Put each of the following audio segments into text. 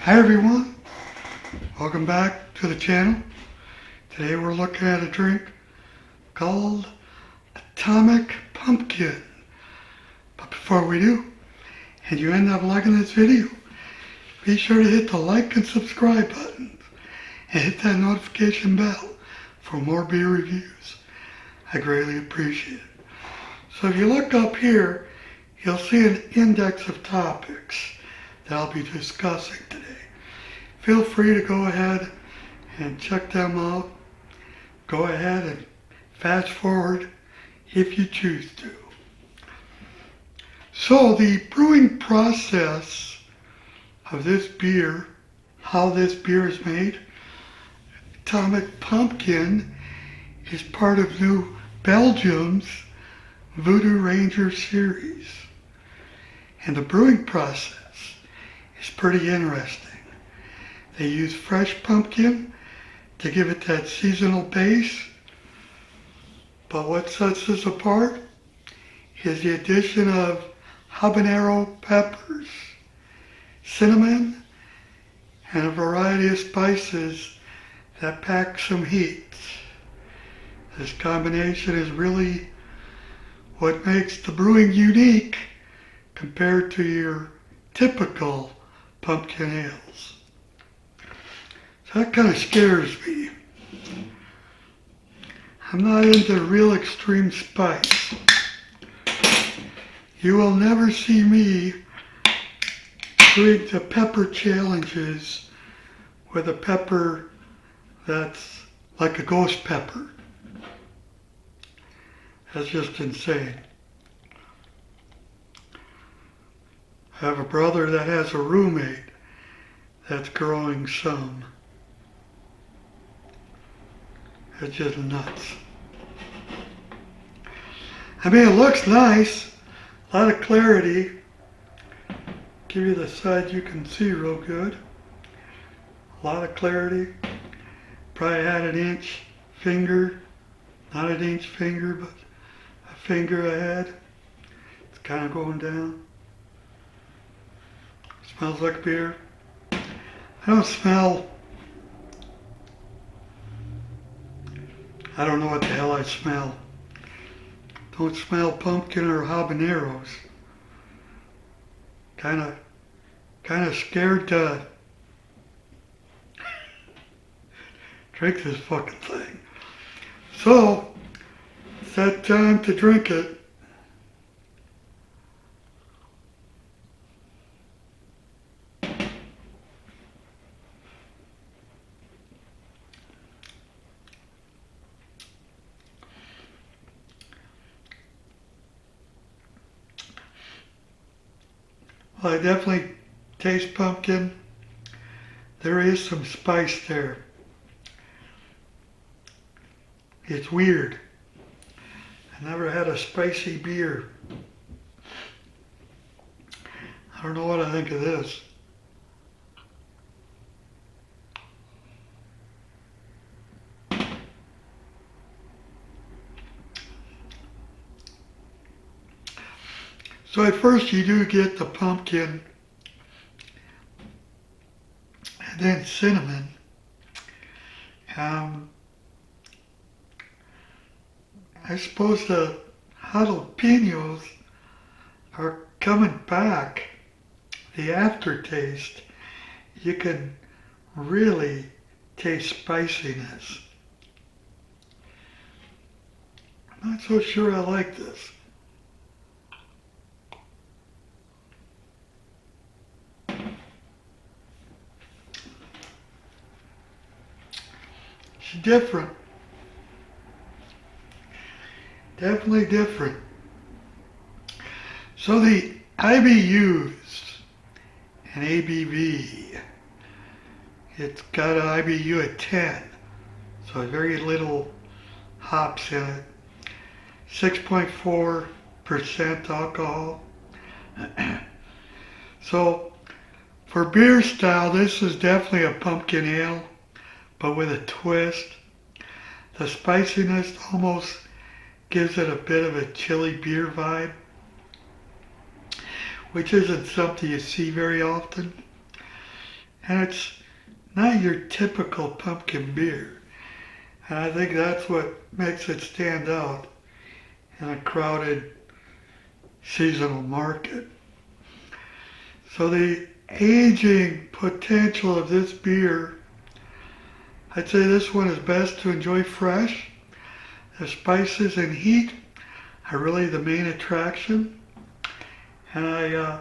Hi everyone, welcome back to the channel. Today we're looking at a drink called Atomic Pumpkin. But before we do, and you end up liking this video, be sure to hit the like and subscribe buttons and hit that notification bell for more beer reviews. I greatly appreciate it. So if you look up here, you'll see an index of topics that I'll be discussing today. Feel free to go ahead and check them out. Go ahead and fast forward if you choose to. So the brewing process of this beer, how this beer is made, Atomic Pumpkin is part of New Belgium's Voodoo Ranger series. And the brewing process is pretty interesting. They use fresh pumpkin to give it that seasonal base. But what sets this apart is the addition of habanero peppers, cinnamon, and a variety of spices that pack some heat. This combination is really what makes the brewing unique compared to your typical pumpkin ales. So that kind of scares me. I'm not into real extreme spice. You will never see me doing the pepper challenges with a pepper that's like a ghost pepper. That's just insane. I have a brother that has a roommate that's growing some. It's just nuts. I mean, it looks nice. A lot of clarity. Give you the side you can see real good. A lot of clarity. Probably had an inch finger. Not an inch finger, but a finger ahead. It's kind of going down. Smells like beer. I don't know what the hell I smell. Don't smell pumpkin or habaneros. Kind of scared to drink this fucking thing. So, it's that time to drink it. Well, I definitely taste pumpkin. There is some spice there. It's weird. I never had a spicy beer. I don't know what I think of this. So at first you do get the pumpkin and then cinnamon. I suppose the jalapenos are coming back. The aftertaste, you can really taste spiciness. I'm not so sure I like this. It's different. Definitely different. So the IBUs and ABV, it's got an IBU at 10. So very little hops in it. 6.4% alcohol. So for beer style, this is definitely a pumpkin ale, but with a twist. The spiciness almost gives it a bit of a chili beer vibe, which isn't something you see very often. And it's not your typical pumpkin beer. And I think that's what makes it stand out in a crowded seasonal market. So the aging potential of this beer, I'd say this one is best to enjoy fresh. The spices and heat are really the main attraction. And I'm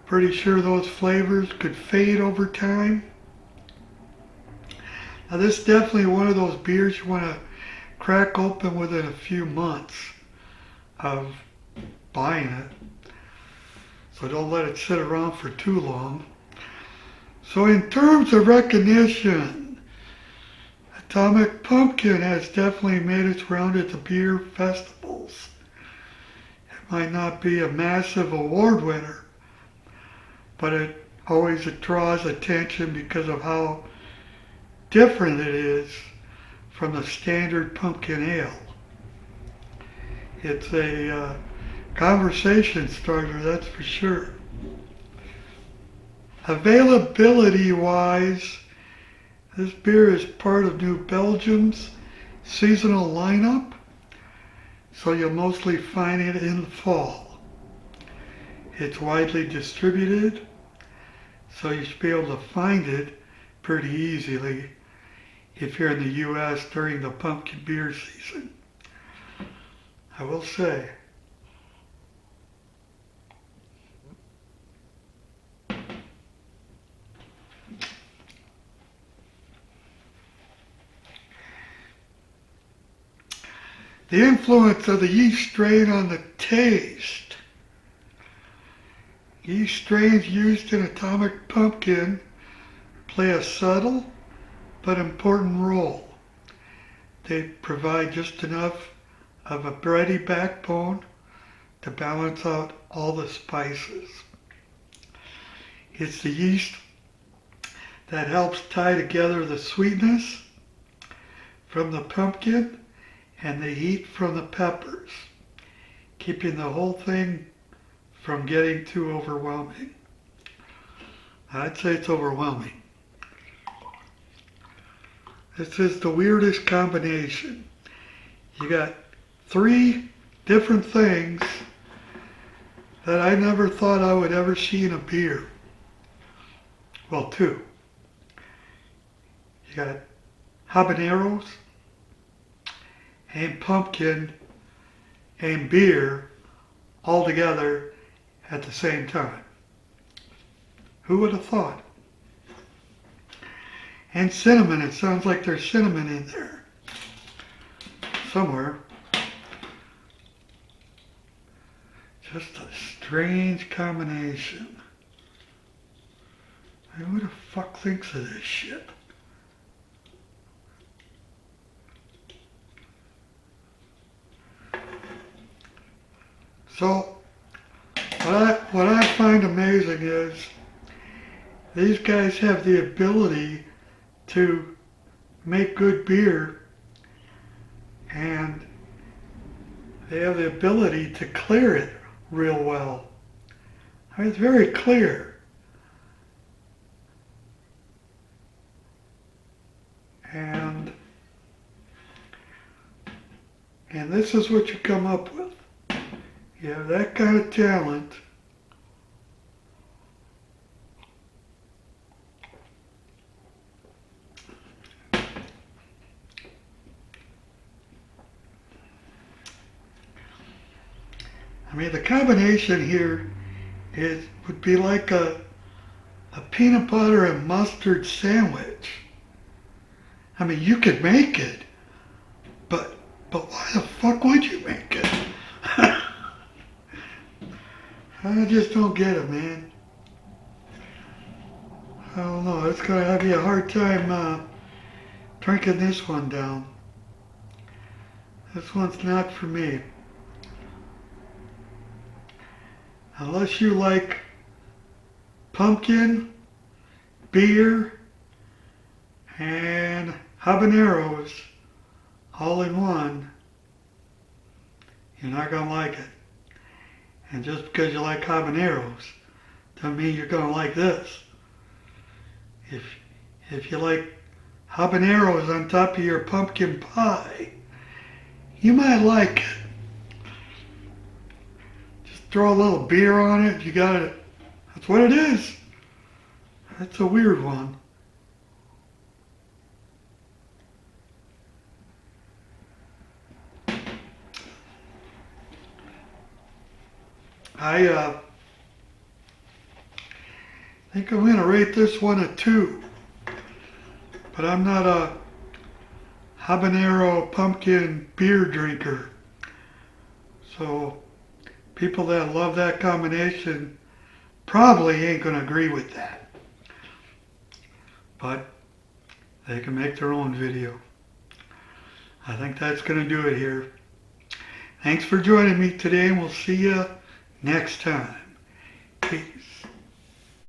pretty sure those flavors could fade over time. Now this is definitely one of those beers you want to crack open within a few months of buying it. So don't let it sit around for too long. So in terms of recognition, Atomic Pumpkin has definitely made its round at the beer festivals. It might not be a massive award winner, but it always draws attention because of how different it is from the standard pumpkin ale. It's a conversation starter, that's for sure. Availability wise, this beer is part of New Belgium's seasonal lineup, so you'll mostly find it in the fall. It's widely distributed, so you should be able to find it pretty easily if you're in the US during the pumpkin beer season. I will say, the influence of the yeast strain on the taste. Yeast strains used in Atomic Pumpkin play a subtle but important role. They provide just enough of a bready backbone to balance out all the spices. It's the yeast that helps tie together the sweetness from the pumpkin and the heat from the peppers, keeping the whole thing from getting too overwhelming. I'd say it's overwhelming. This is the weirdest combination. You got 3 different things that I never thought I would ever see in a beer. Well, 2. You got habaneros and pumpkin and beer all together at the same time. Who would have thought? And cinnamon, it sounds like there's cinnamon in there somewhere. Just a strange combination. Who the fuck thinks of this shit? So, what I find amazing is these guys have the ability to make good beer, and they have the ability to clear it real well. I mean, it's very clear. And this is what you come up with. You have that kind of talent. I mean, the combination here would be like a peanut butter and mustard sandwich. I mean, you could make it, but why the fuck would you make it? I just don't get it, man. I don't know. It's gonna have you a hard time drinking this one down. This one's not for me. Unless you like pumpkin, beer, and habaneros all in one, you're not gonna like it. And just because you like habaneros doesn't mean you're gonna like this. if if you like habaneros on top of your pumpkin pie, you might like it. Just throw a little beer on it. You got it. That's what it is. That's a weird one. I think I'm going to rate this one a 2. But I'm not a habanero pumpkin beer drinker. So people that love that combination probably ain't going to agree with that. But they can make their own video. I think that's going to do it here. Thanks for joining me today, and we'll see you next time.